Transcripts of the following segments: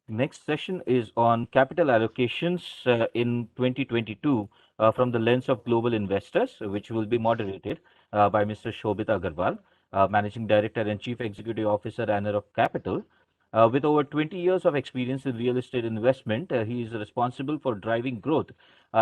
Next session is on capital allocations in 2022 from the lens of global investors, which will be moderated by Mr. Shobit Agarwal, Managing Director and Chief Executive Officer, Anarock Capital. With over 20 years of experience in real estate investment, he is responsible for driving growth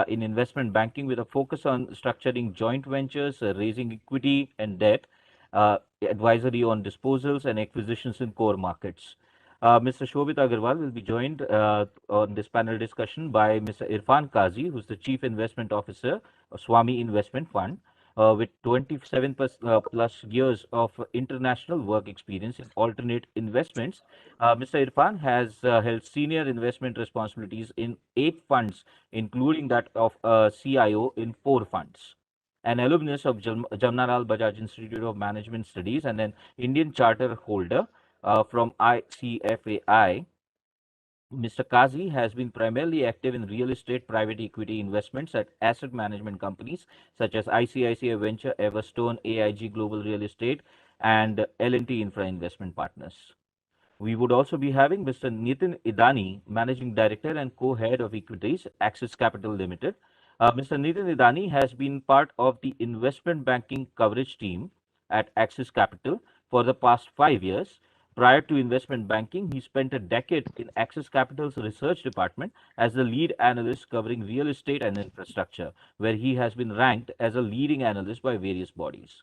in investment banking with a focus on structuring joint ventures, raising equity and debt, advisory on disposals and acquisitions in core markets. Mr. Shobit Agarwal will be joined on this panel discussion by Mr. Irfan Kazi, who's the Chief Investment Officer of SWAMIH Investment Fund, with 27 plus years of international work experience in alternate investments. Mr. Irfan has held senior investment responsibilities in 8 funds, including that of CIO in 4 funds. An alumnus of Jamnalal Bajaj Institute of Management Studies and an Indian charter holder from ICFAI, Mr. Kazi has been primarily active in real estate private equity investments at asset management companies such as ICICI Venture, Everstone, AIG Global Real Estate, and L&T Infra Investment Partners. We would also be having Mr. Nitin Idani, Managing Director and Co-Head of Equities, Axis Capital Limited. Mr. Nitin Idani has been part of the investment banking coverage team at Axis Capital for the past 5 years. Prior to investment banking, he spent a decade in Axis Capital's research department as the lead analyst covering real estate and infrastructure, where he has been ranked as a leading analyst by various bodies.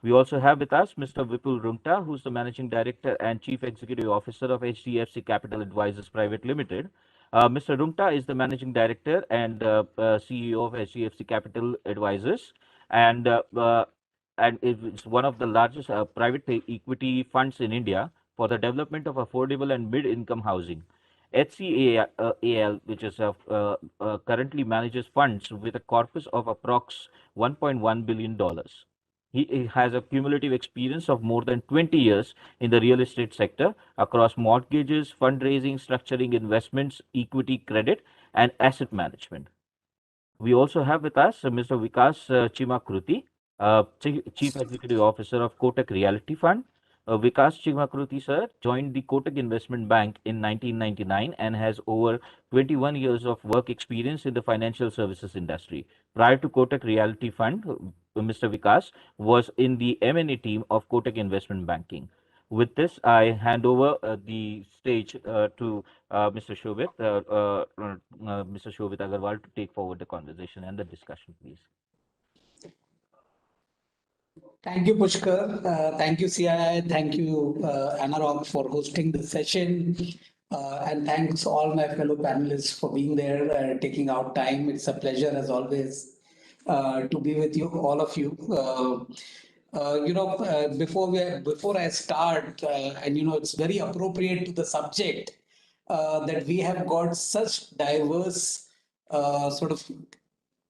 We also have with us Mr. Vipul Rungta, who's the Managing Director and Chief Executive Officer of HDFC Capital Advisors Private Limited. Mr. Rungta is the Managing Director and CEO of HDFC Capital Advisors, and it's one of the largest private equity funds in India for the development of affordable and mid-income housing. HCAL, which is currently manages funds with a corpus of approx $1.1 billion. He has a cumulative experience of more than 20 years in the real estate sector across mortgages, fundraising, structuring investments, equity credit, and asset management. We also have with us Mr. Vikas Chimakruti, Chief Executive Officer of Kotak Realty Fund. Vikas Chimakruti sir joined the Kotak Investment Bank in 1999 and has over 21 years of work experience in the financial services industry. Prior to Kotak Realty Fund, Mr. Vikas was in the M&A team of Kotak Investment Banking. With this, I hand over the stage to Mr. Shobit Agarwal to take forward the conversation and the discussion, please. Thank you, Pushkar. Thank you, CII. Thank you, Anarock, for hosting the session. And thanks all my fellow panelists for being there, taking out time. It's a pleasure, as always, to be with you, all of you. Before I start, and it's very appropriate to the subject that we have got such diverse sort of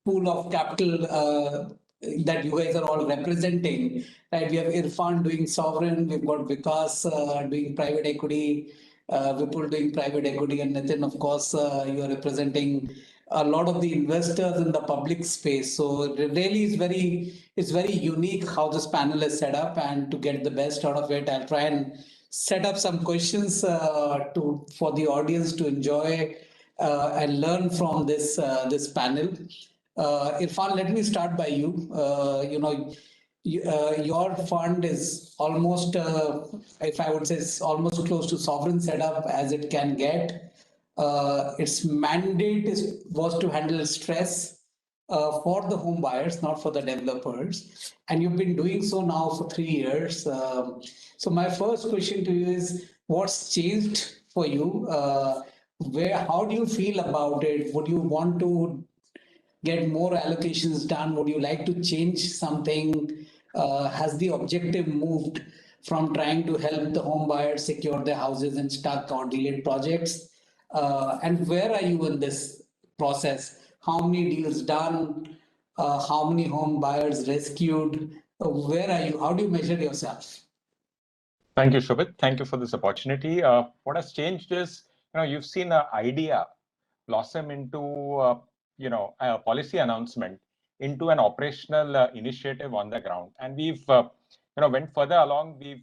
pool of capital that you guys are all representing. Right? We have Irfan doing sovereign, we've got Vikas doing private equity, Vipul doing private equity, and Nitin, of course, you are representing a lot of the investors in the public space. So it really it's very unique how this panel is set up, and to get the best out of it, I'll try and set up some questions for the audience to enjoy and learn from this panel. Irfan, let me start by you. Your fund is almost, if I would say, it's almost close to sovereign setup as it can get. Its mandate was to handle stress for the home buyers, not for the developers. And you've been doing so now for 3 years. So my first question to you is, what's changed for you? How do you feel about it? Would you want to get more allocations done? Would you like to change something? Has the objective moved from trying to help the home buyers secure their houses in stuck or delayed projects? And where are you in this process? How many deals done? How many home buyers rescued? Where are you? How do you measure yourself? Thank you, Shobit. Thank you for this opportunity. What has changed is, you've seen an idea blossom into a policy announcement into an operational initiative on the ground. And we've, went further along. We've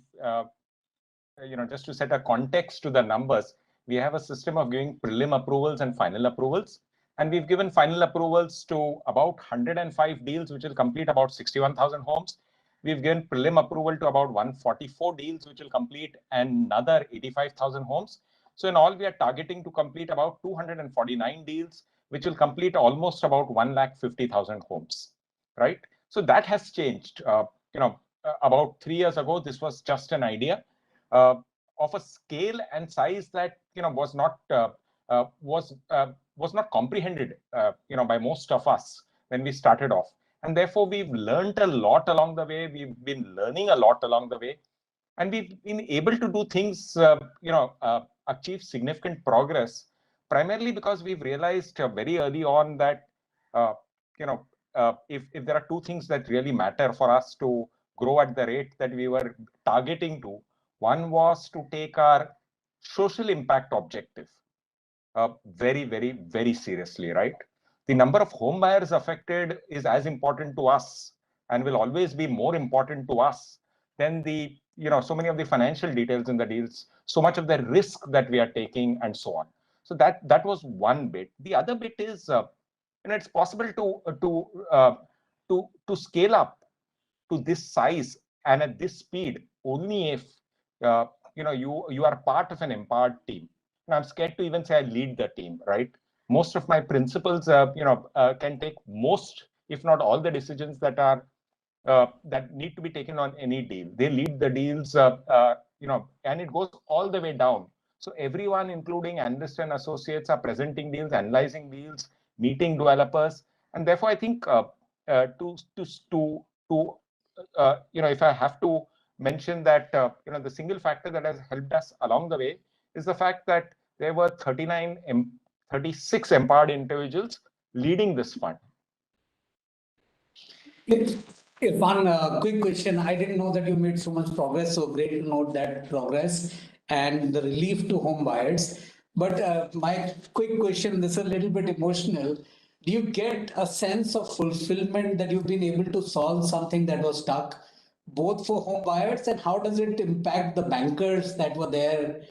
just to set a context to the numbers, we have a system of giving prelim approvals and final approvals. And we've given final approvals to about 105 deals, which will complete about 61,000 homes. We've given prelim approval to about 144 deals, which will complete another 85,000 homes. So in all, we are targeting to complete about 249 deals, which will complete almost about 150,000 homes, right? So that has changed. About 3 years ago, this was just an idea of a scale and size that was not comprehended by most of us when we started off. And therefore, we've learned a lot along the way. We've been learning a lot along the way, and we've been able to do things, achieve significant progress, primarily because we've realized very early on that, if there are two things that really matter for us to grow at the rate that we were targeting to, one was to take our social impact objective very, very, very seriously, right? The number of home buyers affected is as important to us and will always be more important to us than the, so many of the financial details in the deals, so much of the risk that we are taking, and so on. So that was one bit. The other bit is, it's possible to scale up to this size and at this speed only if you are part of an empowered team. And I'm scared to even say I lead the team, right? Most of my principals can take most, if not all, the decisions that are that need to be taken on any deal. They lead the deals, and it goes all the way down. So everyone, including analysts and associates, are presenting deals, analyzing deals, meeting developers, and therefore I think if I have to mention that, the single factor that has helped us along the way is the fact that there were 36 empowered individuals leading this fund. One quick question. I didn't know that you made so much progress, so great to note that progress and the relief to home buyers. But my quick question, this is a little bit emotional. Do you get a sense of fulfillment that you've been able to solve something that was stuck, both for home buyers, and how does it impact the bankers that were there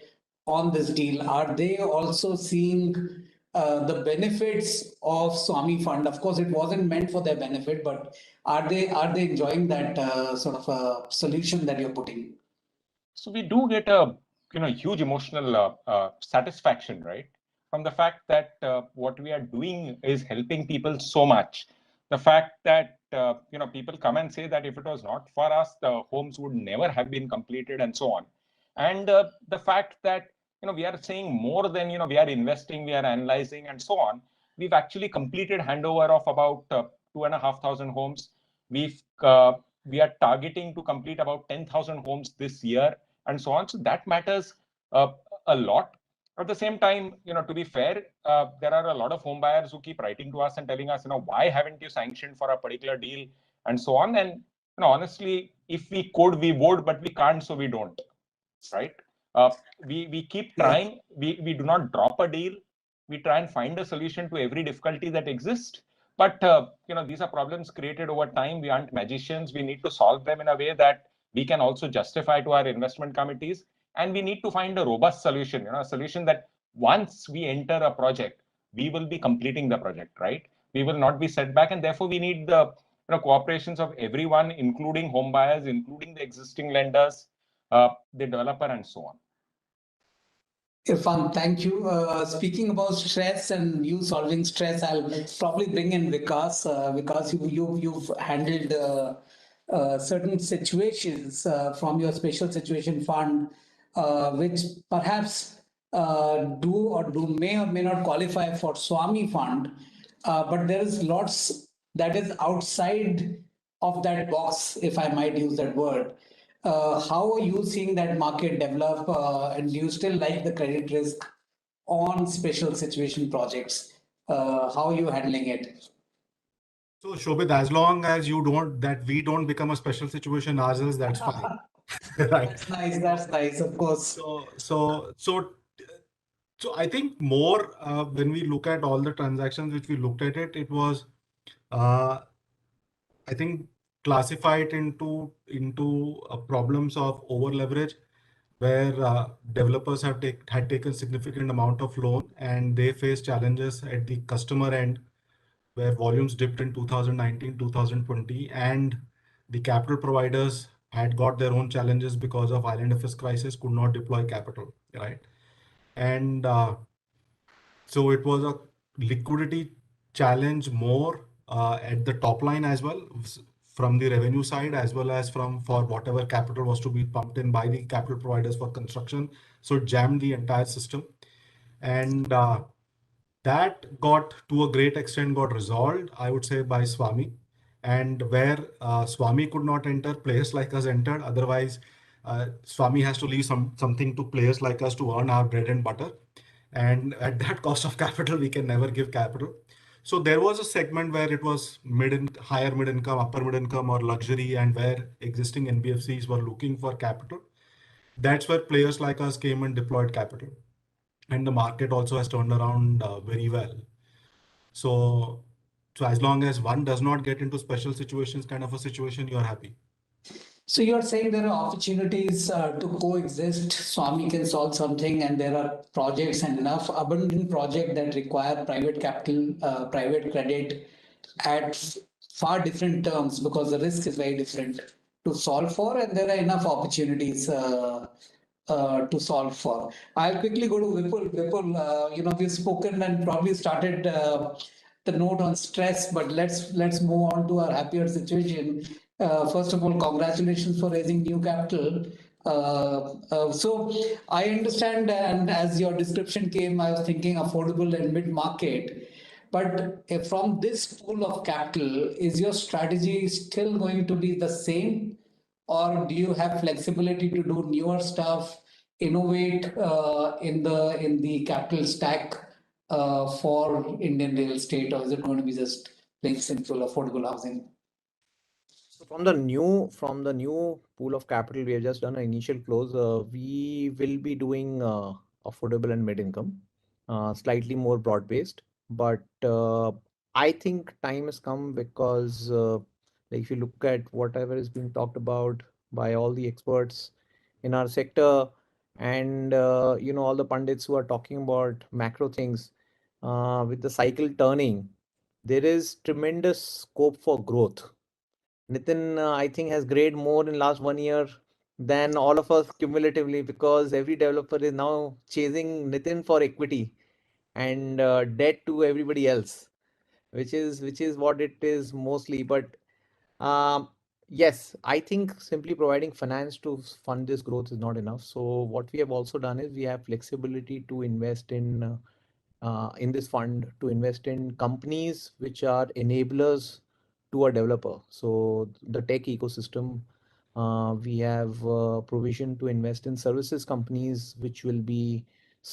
on this deal? Are they also seeing the benefits of SWAMIH fund? Of course, it wasn't meant for their benefit, but are they enjoying that sort of a solution that you're putting? So we do get a huge emotional satisfaction, right, from the fact that what we are doing is helping people so much. The fact that people come and say that if it was not for us, the homes would never have been completed, and so on. And the fact that we are saying more than we are investing, we are analyzing, and so on. We've actually completed handover of about 2,500 homes. We are targeting to complete about 10,000 homes this year, and so on. So that matters a lot. At the same time, to be fair, there are a lot of home buyers who keep writing to us and telling us, why haven't you sanctioned for a particular deal, and so on. And honestly, if we could, we would, but we can't, so we don't, right? We keep trying. We do not drop a deal. We try and find a solution to every difficulty that exists. But these are problems created over time. We aren't magicians. We need to solve them in a way that we can also justify to our investment committees. And we need to find a robust solution, a solution that once we enter a project, we will be completing the project, right? We will not be set back. And therefore, we need the cooperations of everyone, including home buyers, including the existing lenders, the developer, and so on. Irfan, thank you. Speaking about stress and you solving stress, I'll probably bring in Vikas. Vikas, you've handled certain situations from your special situation fund, which perhaps may or may not qualify for SWAMIH fund, but there is lots that is outside of that box, if I might use that word. How are you seeing that market develop, and do you still like the credit risk on special situation projects? How are you handling it? So, Shobit, as long as we don't become a special situation ourselves, that's fine. Right. That's nice. That's nice, of course. So I think more when we look at all the transactions which we looked at it was, I think, classified into problems of over leverage. where developers had taken significant amount of loan, and they faced challenges at the customer end, where volumes dipped in 2019, 2020, and the capital providers had got their own challenges because of IL&FS crisis, could not deploy capital, right? And so it was a liquidity challenge more at the top line as well, from the revenue side, as well as from for whatever capital was to be pumped in by the capital providers for construction. So it jammed the entire system. And that got, to a great extent, got resolved, I would say, by SWAMIH. And where SWAMIH could not enter, players like us entered. Otherwise, SWAMIH has to leave something to players like us to earn our bread and butter. And at that cost of capital, we can never give capital. So there was a segment where it was higher mid income, upper mid income, or luxury, and where existing NBFCs were looking for capital. That's where players like us came and deployed capital. And the market also has turned around very well. So, so as long as one does not get into special situations, kind of a situation, you're happy. So you're saying there are opportunities to coexist. Swami can solve something, and there are projects and enough abundant projects that require private capital, private credit at far different terms because the risk is very different to solve for, and there are enough opportunities to solve for. I'll quickly go to Vipul. Vipul, we've spoken and probably started the note on stress, but let's move on to our happier situation. First of all, congratulations for raising new capital. So I understand, and as your description came, I was thinking affordable and mid-market. But from this pool of capital, is your strategy still going to be the same? Or do you have flexibility to do newer stuff, innovate in the capital stack for Indian real estate, or is it going to be just plain simple affordable housing? So from the new pool of capital, we have just done an initial close. We will be doing affordable and mid income, slightly more broad based. But I think time has come because like if you look at whatever is being talked about by all the experts in our sector, and all the pundits who are talking about macro things, with the cycle turning, there is tremendous scope for growth. Nitin, I think, has grayed more in last 1 year than all of us cumulatively, because every developer is now chasing Nitin for equity and debt to everybody else, which is what it is mostly. But um, yes, I think simply providing finance to fund this growth is not enough. So what we have also done is we have flexibility to invest in this fund, to invest in companies which are enablers to a developer. So the tech ecosystem, we have provision to invest in services companies, which will be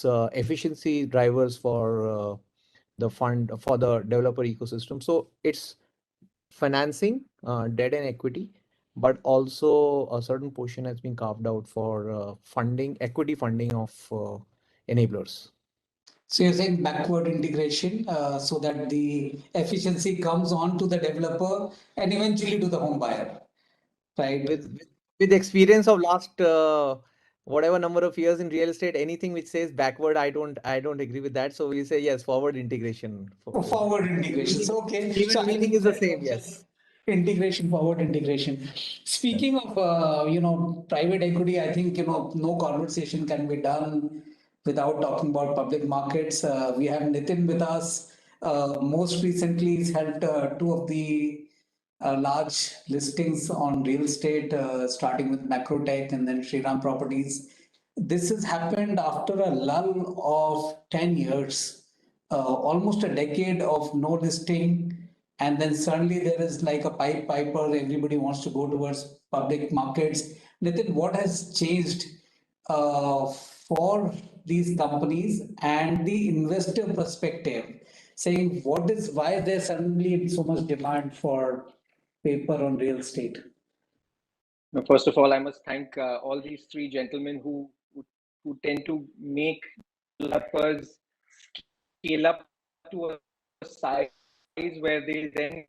efficiency drivers for the fund for the developer ecosystem. So it's financing, debt and equity, but also a certain portion has been carved out for equity funding of enablers. So you're saying backward integration so that the efficiency comes on to the developer and eventually to the home buyer, right? With experience of last whatever number of years in real estate, anything which says backward, I don't agree with that. So we say yes, forward integration. Forward integration. So okay. So I Meaning think is the same, yes. integration, forward integration. Speaking of private equity, I think no conversation can be done without talking about public markets. We have Nitin with us. Most recently, he's held two of the large listings on real estate, starting with Macrotech and then Shriram Properties. This has happened after a lull of 10 years, almost a decade of no listing. And then suddenly there is like a piper, everybody wants to go towards public markets. Nitin, what has changed for these companies and the investor perspective, saying why there's suddenly so much demand for paper on real estate? First of all, I must thank all these three gentlemen who tend to make developers scale up to a size where they then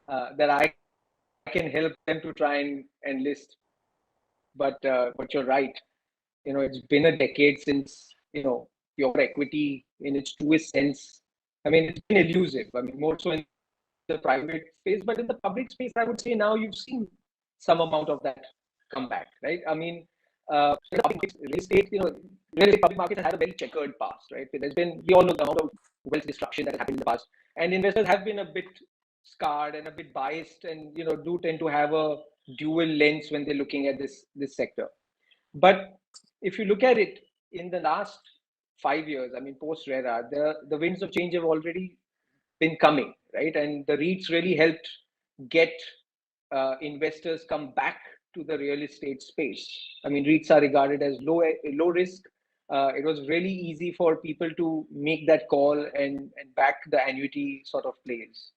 that I can help them to try and list. but you're right. It's been a decade since pure equity in its truest sense. I mean, it's been elusive. I mean, more so in the private space, but in the public space, I would say now you've seen some amount of that come back, right? I mean, real estate, real estate public market has had a very checkered past, right? We all know the amount of wealth destruction that has happened in the past, and investors have been a bit scarred and a bit biased, and do tend to have a dual lens when they're looking at this sector. But if you look at it in the last 5 years, I mean, post RERA, the winds of change have already been coming, right? And the REITs really helped get investors come back to the real estate space. I mean, REITs are regarded as low risk. It was really easy for people to make that call and back the annuity sort of plays.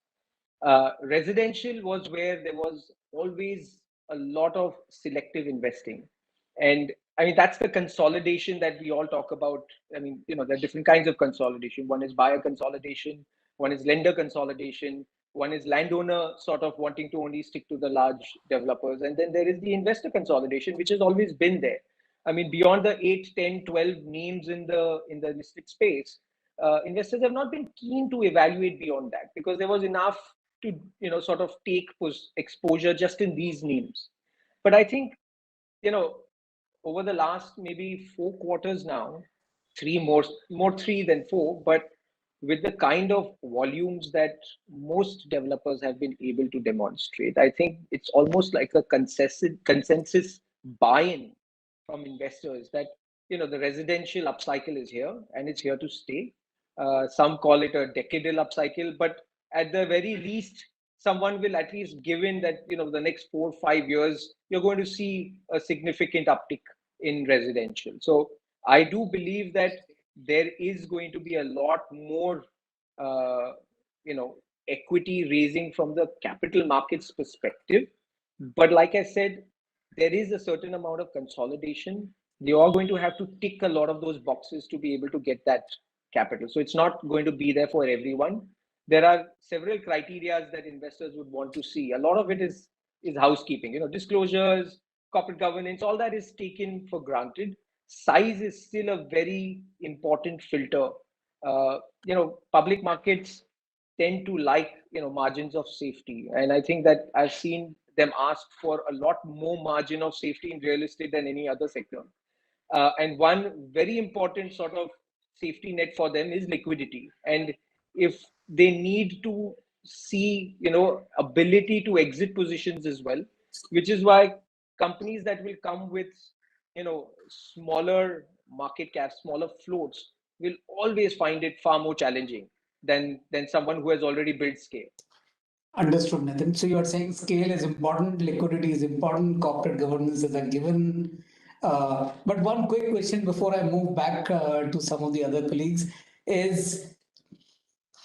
Residential was where there was always a lot of selective investing. And I mean, that's the consolidation that we all talk about. I mean, there are different kinds of consolidation. One is buyer consolidation, one is lender consolidation, one is landowner sort of wanting to only stick to the large developers. And then there is the investor consolidation, which has always been there. I mean, beyond the 8, 10, 12 names in the listed space, investors have not been keen to evaluate beyond that because there was enough to sort of take exposure just in these names. But I think over the last maybe 4 quarters now, more 3 than 4, but with the kind of volumes that most developers have been able to demonstrate, I think it's almost like a consensus buy-in from investors that the residential upcycle is here and it's here to stay. Some call it a decadal upcycle, but at the very least, someone will at least give in that the next 4 or 5 years you're going to see a significant uptick in residential. So I do believe that there is going to be a lot more equity raising from the capital markets perspective. But like I said, there is a certain amount of consolidation. They are going to have to tick a lot of those boxes to be able to get that capital. So it's not going to be there for everyone. There are several criteria that investors would want to see. A lot of it is housekeeping, disclosures, corporate governance, all that is taken for granted. Size is still a very important filter. Public markets tend to like margins of safety, and I think that I've seen them ask for a lot more margin of safety in real estate than any other sector. And one very important sort of safety net for them is liquidity. And if they need to see, ability to exit positions as well, which is why companies that will come with, smaller market caps, smaller floats, will always find it far more challenging than someone who has already built scale. Understood, Nathan. So you are saying scale is important, liquidity is important, corporate governance is a given. But one quick question before I move back to some of the other colleagues is,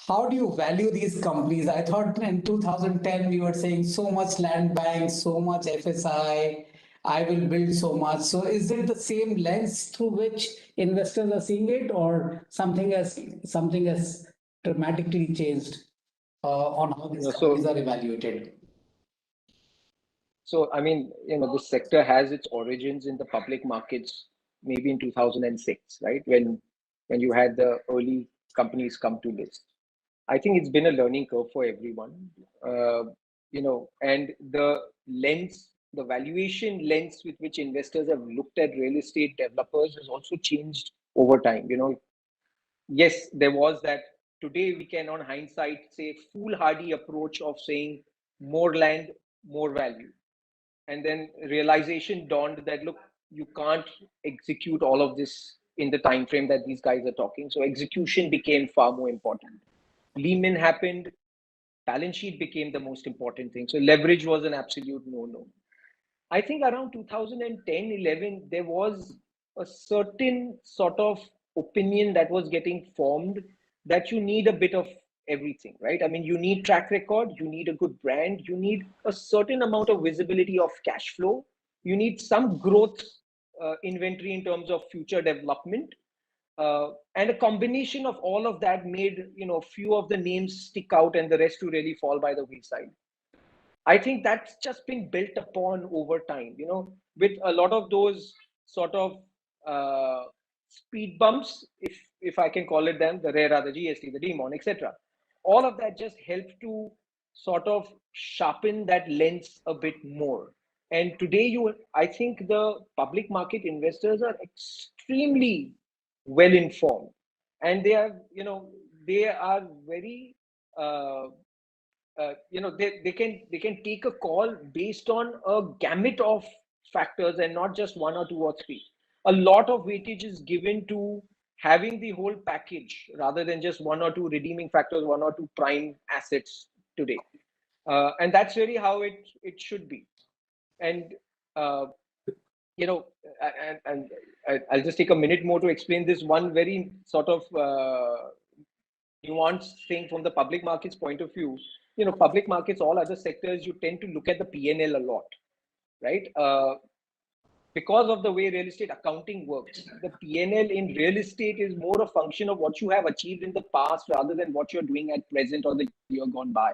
how do you value these companies? I thought in 2010 we were saying so much land bank, so much FSI, I will build so much. So is it the same lens through which investors are seeing it, or something has dramatically changed on how these companies are evaluated? So, I mean, this sector has its origins in the public markets, maybe in 2006, right? When you had the early companies come to list. I think it's been a learning curve for everyone, and the valuation lens with which investors have looked at real estate developers has also changed over time. Yes, there was that. Today we can, on hindsight, say foolhardy approach of saying more land, more value. And then realization dawned that, look, you can't execute all of this in the time frame that these guys are talking. So execution became far more important. Lehman happened, balance sheet became the most important thing. So leverage was an absolute no-no. I think around 2010, 11, there was a certain sort of opinion that was getting formed that you need a bit of everything, right? I mean, you need track record, you need a good brand, you need a certain amount of visibility of cash flow, you need some growth inventory in terms of future development. And a combination of all of that made, a few of the names stick out and the rest to really fall by the wayside. I think that's just been built upon over time. with a lot of those sort of speed bumps, if I can call it them, the RERA, the GST, the DMON, etc. All of that just helped to sort of sharpen that lens a bit more. And today, I think the public market investors are extremely well informed, and they are very they can take a call based on a gamut of factors and not just one or two or three. A lot of weightage is given to having the whole package rather than just one or two redeeming factors, one or two prime assets today. And that's really how it should be. And I'll just take a minute more to explain this one very sort of nuanced thing from the public markets point of view. Public markets, all other sectors, you tend to look at the P&L a lot, right? Because of the way real estate accounting works, the P&L in real estate is more a function of what you have achieved in the past rather than what you're doing at present or the year gone by.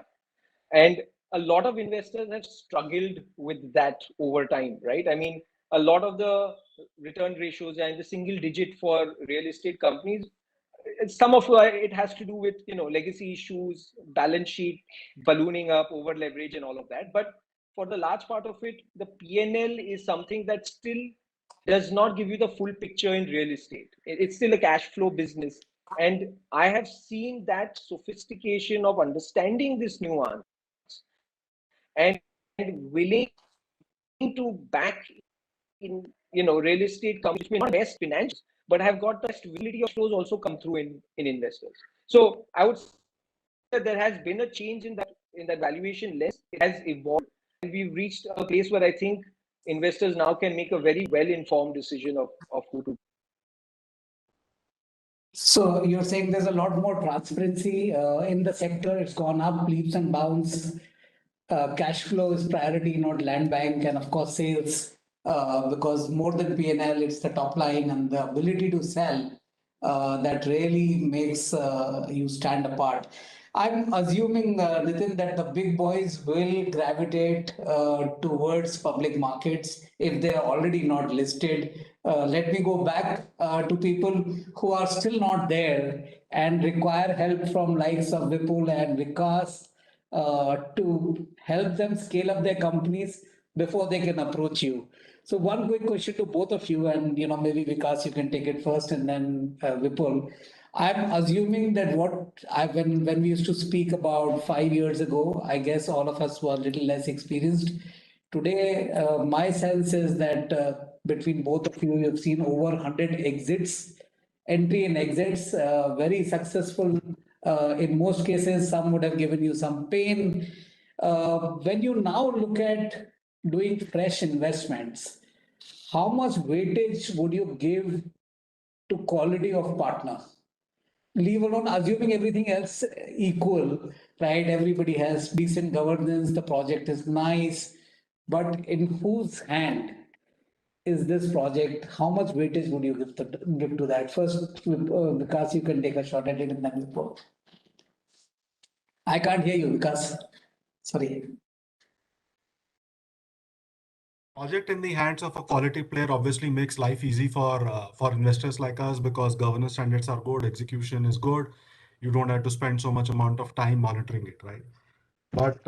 And a lot of investors have struggled with that over time, right? I mean, a lot of the return ratios are in the single digit for real estate companies. Some of it has to do with legacy issues, balance sheet ballooning up, over leverage, and all of that. But for the large part of it, the P&L is something that still does not give you the full picture in real estate. It's still a cash flow business, and I have seen that sophistication of understanding this nuance and willing to back in real estate companies which may not best financials but have got the best visibility of flows also come through in investors. So I would say that there has been a change in that valuation lens. It has evolved, and we've reached a place where I think investors now can make a very well informed decision of who to. So you're saying there's a lot more transparency in the sector. It's gone up leaps and bounds. Cash flow is priority, not land bank, and of course sales, because more than P&L, it's the top line and the ability to sell that really makes you stand apart. I'm assuming, Nitin, that the big boys will gravitate towards public markets if they are already not listed. Let me go back to people who are still not there and require help from likes of Vipul and Vikas to help them scale up their companies before they can approach you. So one quick question to both of you, and maybe Vikas, you can take it first, and then Vipul. I'm assuming that when we used to speak about 5 years ago, I guess all of us were a little less experienced. Today, my sense is that between both of you, you've seen over 100 exits, entry and exits, very successful. In most cases, some would have given you some pain. When you now look at doing fresh investments, how much weightage would you give to quality of partner? Leave alone assuming everything else equal, right? Everybody has decent governance, the project is nice, but in whose hand is this project? How much weightage would you give to that? First, Vikas, you can take a shot at it, and then Vipul. I can't hear you, Vikas. Sorry. Project in the hands of a quality player obviously makes life easy for investors like us because governance standards are good, execution is good. You don't have to spend so much amount of time monitoring it, right? But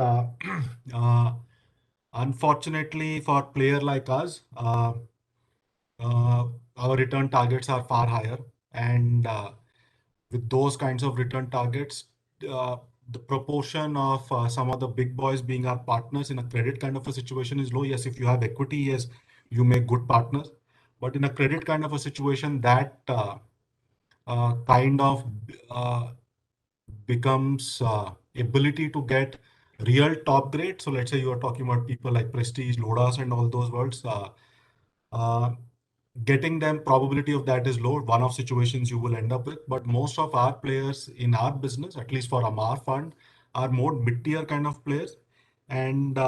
unfortunately, for player like us, our return targets are far higher, and with those kinds of return targets, the proportion of some of the big boys being our partners in a credit kind of a situation is low. Yes, if you have equity, yes, you make good partners. But in a credit kind of a situation, that kind of becomes ability to get real top grade. So let's say you are talking about people like Prestige, Lodas, and all those words. Getting them, probability of that is low. One-off situations you will end up with, but most of our players in our business, at least for Amar Fund, are more mid-tier kind of players. And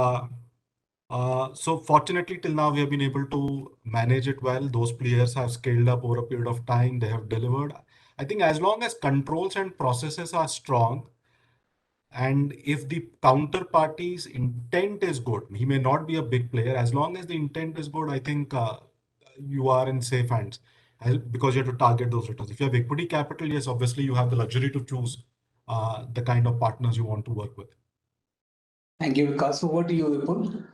so fortunately, till now, we have been able to manage it well. Those players have scaled up over a period of time. They have delivered. I think as long as controls and processes are strong, And if the counterparty's intent is good, he may not be a big player. As long as the intent is good, I think you are in safe hands because you have to target those returns. If you have equity capital, yes, obviously you have the luxury to choose the kind of partners you want to work with. Thank you, Vikas. So what do you, Vipul?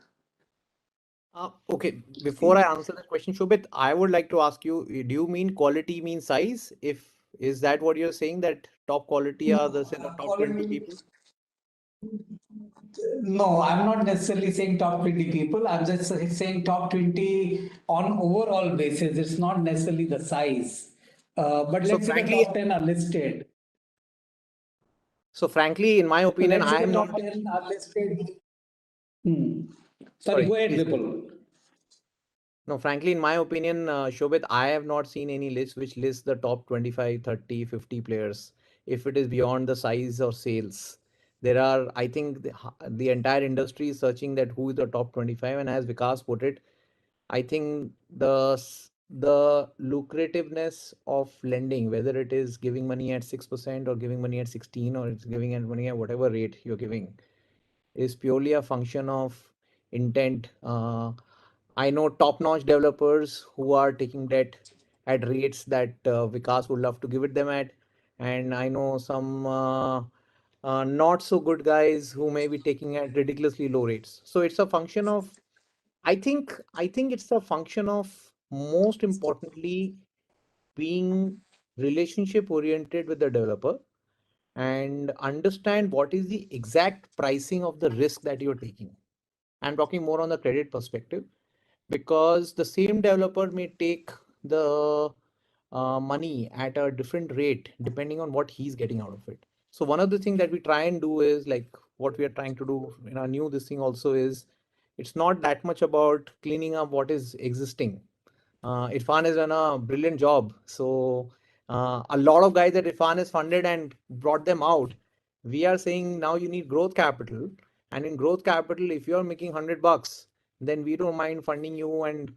Okay, before I answer that question, Shobit, I would like to ask you, do you mean quality means size? Is that what you're saying, that top quality are the, say, the top 20 people? No, I'm not necessarily saying top 20 people. I'm just saying top 20 on overall basis. It's not necessarily the size. But So let's say the frankly, top 10 are listed. in my So opinion, let's say I am the not. top 10 are listed. Hmm. Sorry, Sorry, go ahead, please. Vipul. No, frankly, in my opinion, Shobit, I have not seen any list which lists the top 25, 30, 50 players. If it is beyond the size or sales, there are, I think the entire industry is searching that who is the top 25. And as Vikas put it, I think the lucrativeness of lending, whether it is giving money at 6% or giving money at 16, or it's giving money at whatever rate you're giving, is purely a function of intent. I know top-notch developers who are taking debt at rates that Vikas would love to give it them at, and I know some not so good guys who may be taking at ridiculously low rates. So it's a function of, I think it's a function of, most importantly, being relationship oriented with the developer and understand what is the exact pricing of the risk that you're taking. I'm talking more on the credit perspective, because the same developer may take the money at a different rate depending on what he's getting out of it. So one of the things that we try and do is, like, what we are trying to do in our new this thing also is, it's not that much about cleaning up what is existing. Irfan has done a brilliant job. So a lot of guys that Irfan has funded and brought them out, we are saying now you need growth capital. And in growth capital, if you're making $100, then we don't mind funding you and,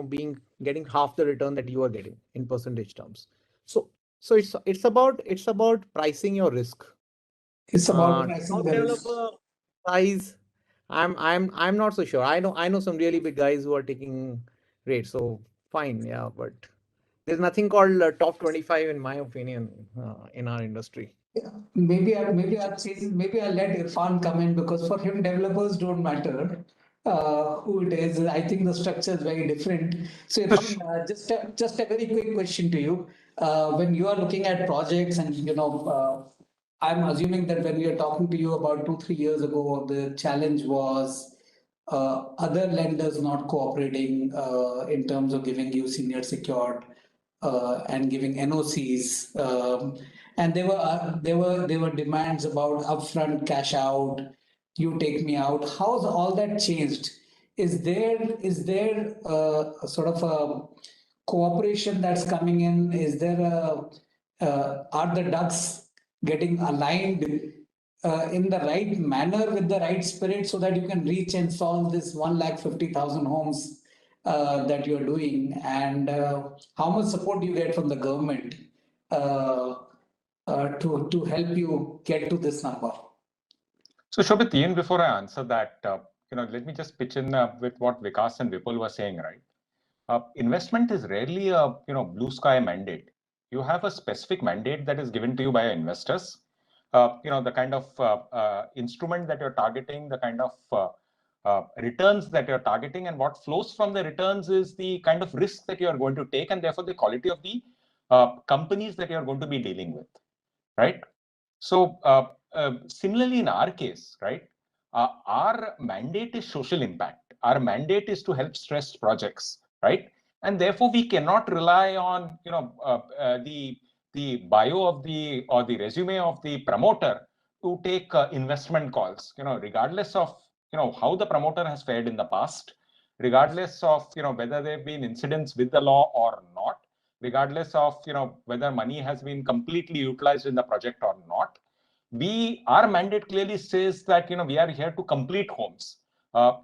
being getting half the return that you are getting in percentage terms. So it's about pricing your risk. It's about pricing Top the risk. developer size, I'm not so sure. I know some really big guys who are taking rates, so fine, yeah, but there's nothing called top 25 in my opinion in our industry. Yeah, maybe I'll let Irfan come in, because for him developers don't matter who it is. I think the structure is very different. So Irfan, just a very quick question to you. When you are looking at projects, and I'm assuming that when we are talking to you about 2-3 years ago, the challenge was other lenders not cooperating in terms of giving you senior secured and giving NOCs. And there were demands about upfront cash out, you take me out. How's all that changed? Is there a sort of a cooperation that's coming in? Is there are the ducks getting aligned in the right manner with the right spirit, so that you can reach and solve this 150,000 homes that you're doing? And how much support do you get from the government to help you get to this number? So Shobit, even before I answer that, let me just pitch in with what Vikas and Vipul were saying, right? Investment is rarely a blue sky mandate. You have a specific mandate that is given to you by investors. The kind of instrument that you're targeting, the kind of returns that you're targeting, and what flows from the returns is the kind of risk that you are going to take, and therefore the quality of the companies that you're going to be dealing with, right? So similarly, in our case, right, our mandate is social impact. Our mandate is to help stressed projects, right? And therefore, we cannot rely on the bio of the or the resume of the promoter to take investment calls. Regardless of how the promoter has fared in the past, regardless of whether there have been incidents with the law or not, regardless of whether money has been completely utilized in the project or not. Our mandate clearly says that we are here to complete homes.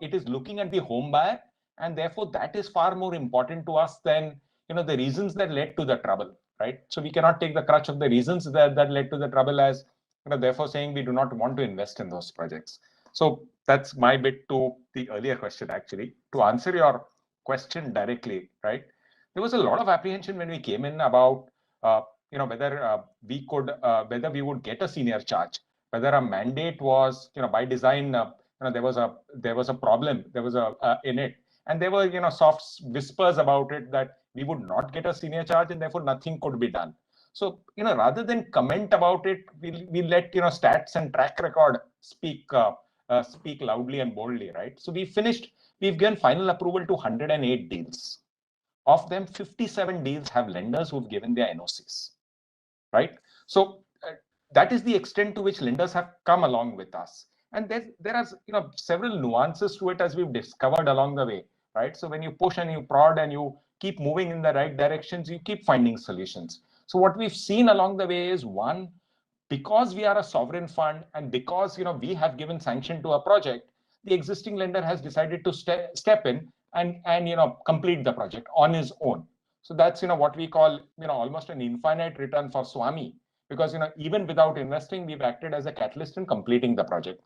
It is looking at the home buyer, and therefore that is far more important to us than the reasons that led to the trouble, right? So we cannot take the crutch of the reasons that led to the trouble as therefore saying we do not want to invest in those projects. So that's my bit to the earlier question, actually. To answer your question directly, right? There was a lot of apprehension when we came in about, whether whether we would get a senior charge, whether a mandate was, by design, there was a problem, there was in it. And there were, soft whispers about it that we would not get a senior charge and therefore nothing could be done. So, rather than comment about it, we let, stats and track record speak loudly and boldly, right? So we've given final approval to 108 deals. Of them, 57 deals have lenders who've given their NOCs, right? So that is the extent to which lenders have come along with us. And there are several nuances to it as we've discovered along the way, right? So when you push and you prod and you keep moving in the right directions, you keep finding solutions. So what we've seen along the way is, one, because we are a sovereign fund and because we have given sanction to a project, the existing lender has decided to step in and complete the project on his own. So that's what we call almost an infinite return for SWAMIH, because even without investing, we've acted as a catalyst in completing the project.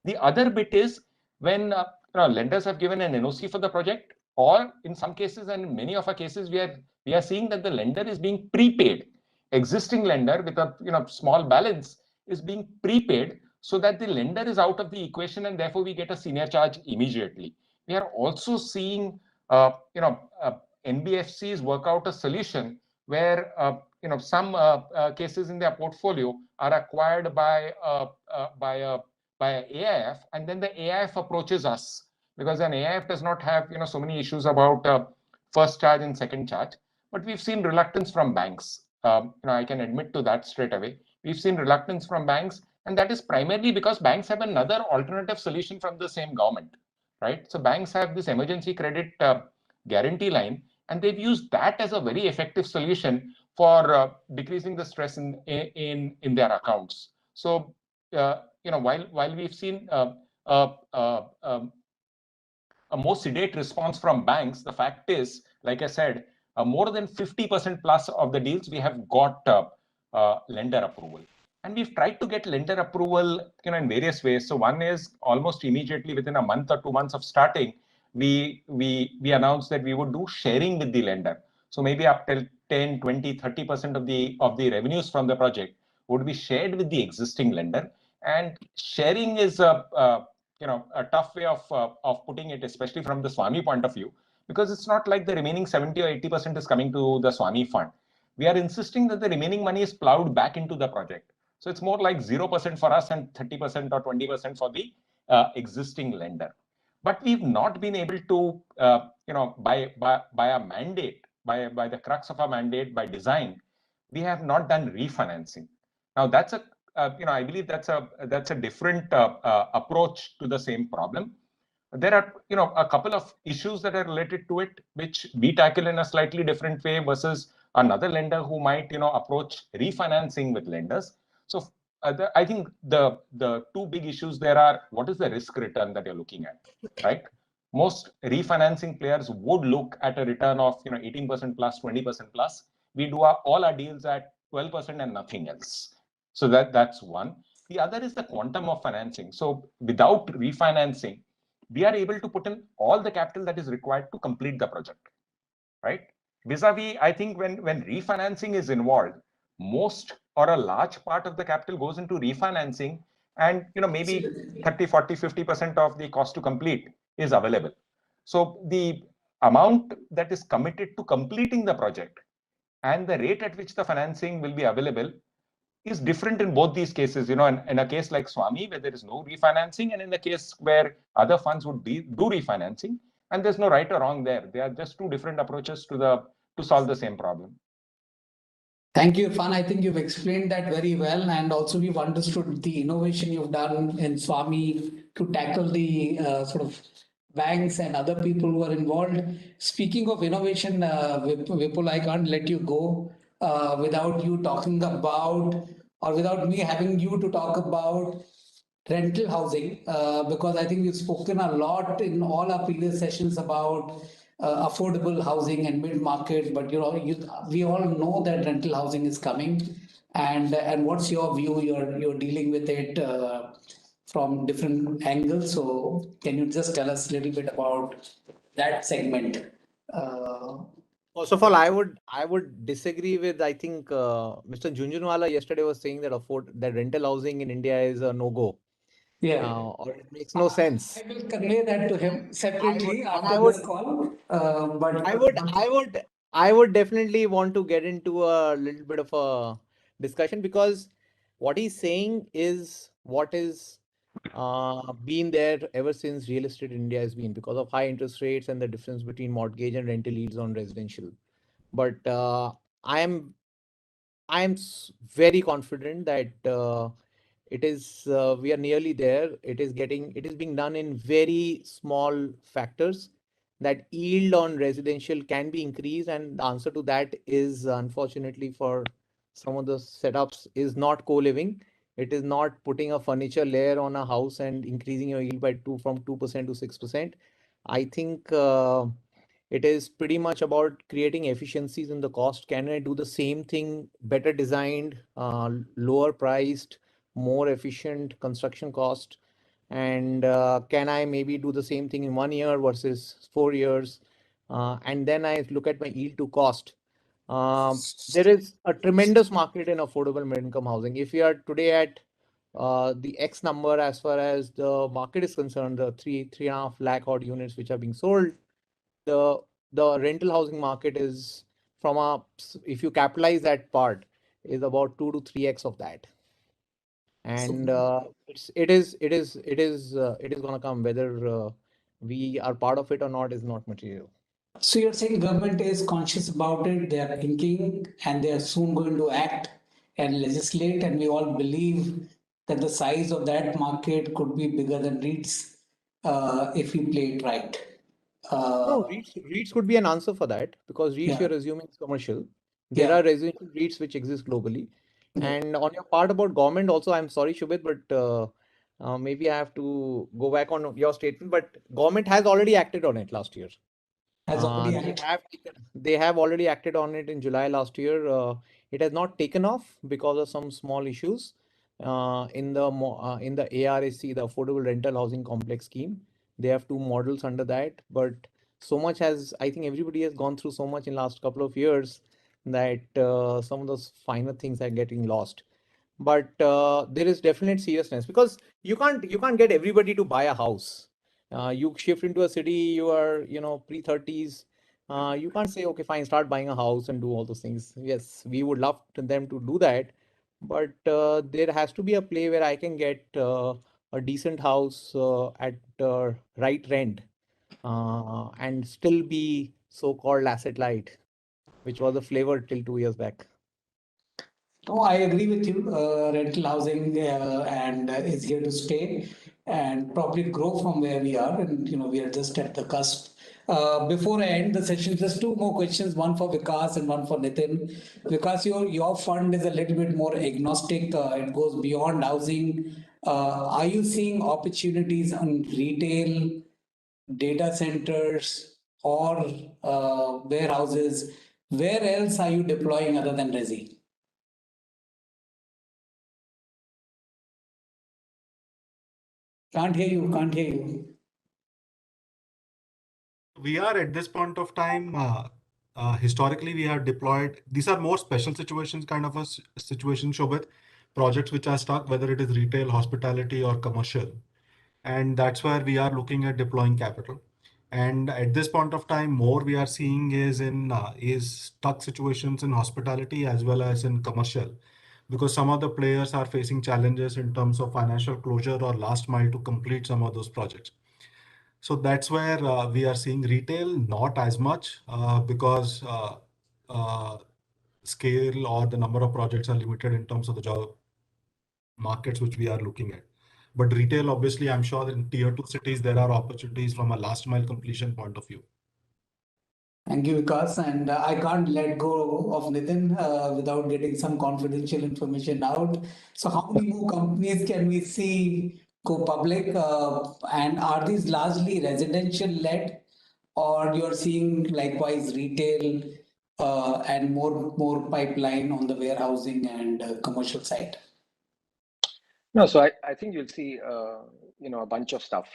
The other bit is when lenders have given an NOC for the project, or in some cases and in many of our cases, we are seeing that the lender is being prepaid. Existing lender with a small balance is being prepaid so that the lender is out of the equation and therefore we get a senior charge immediately. We are also seeing NBFCs work out a solution where some cases in their portfolio are acquired by AIF, and then the AIF approaches us, because an AIF does not have so many issues about first charge and second charge. But we've seen reluctance from banks. I can admit to that straight away. We've seen reluctance from banks, and that is primarily because banks have another alternative solution from the same government, right? So banks have this emergency credit guarantee line, and they've used that as a very effective solution for decreasing the stress in their accounts. So while we've seen a more sedate response from banks, the fact is, like I said, more than 50% plus of the deals we have got lender approval. And we've tried to get lender approval in various ways. So one is almost immediately within a month or 2 months of starting, we announced that we would do sharing with the lender. So maybe up till 10, 20, 30% of the revenues from the project would be shared with the existing lender. And sharing is a tough way of putting it, especially from the SWAMIH point of view, because it's not like the remaining 70 or 80% is coming to the SWAMIH fund. We are insisting that the remaining money is plowed back into the project. So it's more like 0% for us and 30% or 20% for the existing lender. But we've not been able to, by a mandate, by the crux of our mandate, by design, we have not done refinancing. Now that's I believe that's a different approach to the same problem. There are a couple of issues that are related to it, which we tackle in a slightly different way versus another lender who might approach refinancing with lenders. So I think the two big issues there are, what is the risk return that you're looking at, right? Most refinancing players would look at a return of 18% plus, 20% plus. We do all our deals at 12% and nothing else. So that's one. The other is the quantum of financing. So without refinancing, we are able to put in all the capital that is required to complete the project, right? Vis-a-vis, I think when refinancing is involved, most or a large part of the capital goes into refinancing, and maybe 30, 40, 50% of the cost to complete is available. So the amount that is committed to completing the project and the rate at which the financing will be available is different in both these cases, in a case like SWAMIH, where there is no refinancing, and in the case where other funds would do refinancing, and there's no right or wrong there. They are just two different approaches to solve the same problem. Thank you, Irfan. I think you've explained that very well, and also we've understood the innovation you've done in SWAMIH to tackle the sort of banks and other people who are involved. Speaking of innovation, Vipul, I can't let you go without you talking about, or without me having you to talk about rental housing, because I think we've spoken a lot in all our previous sessions about affordable housing and mid-market, but we all know that rental housing is coming. And what's your view? You're dealing with it from different angles. So can you just tell us a little bit about that segment? First of all, I would disagree with, I think Mr. Junjunwala yesterday was saying that rental housing in India is a no-go. Yeah. Or it makes no sense. I will convey that to him separately after I would this call. I would definitely want to get into a little bit of a discussion, because what he's saying is what is been there ever since real estate in India has been, because of high interest rates and the difference between mortgage and rental yields on residential. But I am very confident that we are nearly there. It is being done in very small factors. That yield on residential can be increased, and the answer to that is, unfortunately, for some of the setups, is not co-living. It is not putting a furniture layer on a house and increasing your yield by from 2% to 6%. I think it is pretty much about creating efficiencies in the cost. Can I do the same thing, better designed, lower priced, more efficient construction cost? And can I maybe do the same thing in 1 year versus 4 years? And then I look at my yield to cost. There is a tremendous market in affordable mid-income housing. If we are today at the X number as far as the market is concerned, the 3.5 lakh odd units which are being sold, the rental housing market is, if you capitalize that part, is about 2 to 3x of that. And it is going to come, whether we are part of it or not is not material. So you're saying government is conscious about it, they are thinking, and they are soon going to act and legislate, and we all believe that the size of that market could be bigger than REITs if we play it right. No, REITs could be an answer for that, because REITs, Yeah. you're assuming is commercial. There Yeah. are residential REITs which exist globally. Yeah. And on your part about government also, I'm sorry, Shubhit, but maybe I have to go back on your statement. But government has already acted on it last year. Has already They have already acted on it in July last year. It has not taken off because of some small issues in the ARSC, the Affordable Rental Housing Complex scheme. They have two models under that, but so much has, I think everybody has gone through so much in last couple of years that some of those finer things are getting lost. But there is definite seriousness, because you can't get everybody to buy a house. You shift into a city, you are pre-30s. You can't say, okay, fine, start buying a house and do all those things. Yes, we would love them to do that, but there has to be a play where I can get a decent house at right rent, and still be so-called asset light, which was a flavor till 2 years back. No, I agree with you. Rental housing and is here to stay and probably grow from where we are, and we are just at the cusp. Before I end the session, just two more questions, one for Vikas and one for Nitin. Vikas, your fund is a little bit more agnostic. It goes beyond housing. Are you seeing opportunities on retail, data centers, or warehouses? Where else are you deploying other than Resi? Can't hear you. Can't hear you. We are at this point of time, historically, we have deployed, these are more special situations kind of a situation, Shobit, projects which are stuck, whether it is retail, hospitality, or commercial. And that's where we are looking at deploying capital. And at this point of time, more we are seeing is stuck situations in hospitality as well as in commercial, because some of the players are facing challenges in terms of financial closure or last mile to complete some of those projects. So that's where we are seeing retail, not as much because uh, scale or the number of projects are limited in terms of the job markets which we are looking at. But retail, obviously, I'm sure in tier 2 cities, there are opportunities from a last mile completion point of view. Thank you, Vikas. And I can't let go of Nitin without getting some confidential information out. So, how many more companies can we see go public? And are these largely residential led, or you're seeing likewise retail and more pipeline on the warehousing and commercial side? No, so I think you'll see, a bunch of stuff.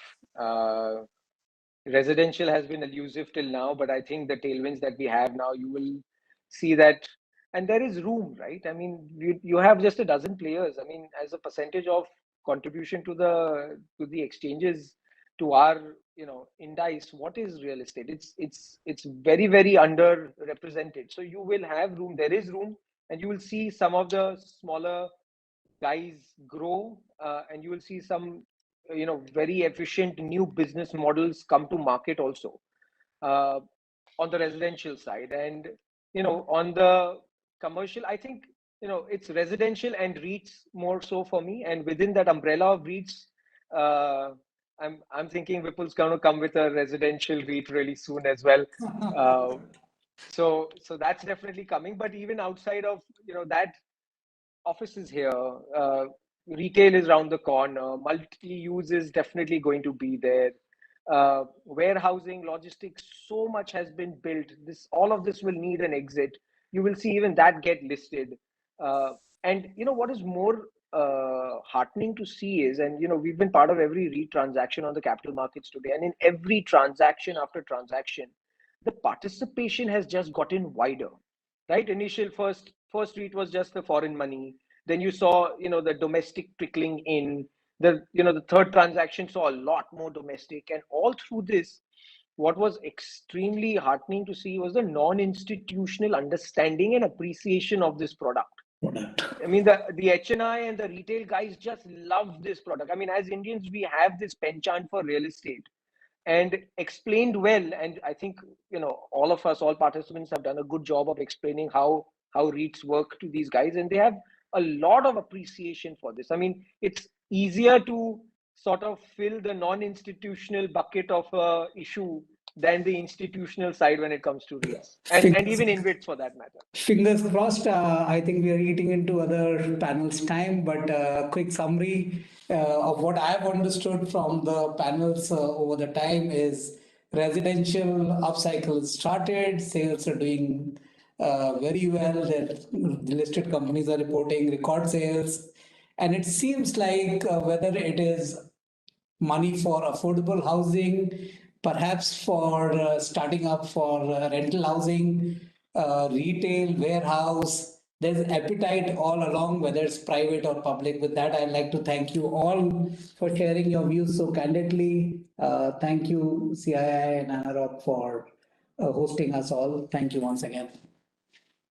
Residential has been elusive till now, but I think the tailwinds that we have now, you will see that, and there is room, right? I mean, you have just a dozen players. I mean, as a percentage of contribution to the exchanges, to our indice, what is real estate? It's very very underrepresented. So you will have room. There is room, and you will see some of the smaller guys grow, and you will see some very efficient new business models come to market also, uh, on the residential side. And on the commercial, I think it's residential and REITs more so for me, and within that umbrella of REITs, uh, I'm thinking Vipul's going to come with a residential REIT really soon as well. uh, so that's definitely coming. But even outside of that, office is here, retail is around the corner, multi-use is definitely going to be there, warehousing, logistics, so much has been built. All of this will need an exit. You will see even that get listed. And what is more heartening to see is, and we've been part of every REIT transaction on the capital markets today, and in every transaction after transaction, the participation has just gotten wider, right? Initial first REIT was just the foreign money. Then you saw, the domestic trickling in. The third transaction saw a lot more domestic, and all through this, what was extremely heartening to see was the non-institutional understanding and appreciation of this product. I mean, the HNI and the retail guys just love this product. I mean, as Indians, we have this penchant for real estate, and explained well. And I think all of us, all participants, have done a good job of explaining how REITs work to these guys, and they have a lot of appreciation for this. I mean, it's easier to sort of fill the non-institutional bucket of issue than the institutional side when it comes to REITs, and even InvITs for that matter. Fingers crossed. I think we are eating into other panels' time, but quick summary of what I've understood from the panels over the time is residential upcycle started, sales are doing very well. The listed companies are reporting record sales, and it seems like whether it is money for affordable housing, perhaps for starting up for rental housing, retail, warehouse. There's appetite all along, whether it's private or public. With that, I'd like to thank you all for sharing your views so candidly. Thank you, CII and Anarock, for hosting us all. Thank you once again.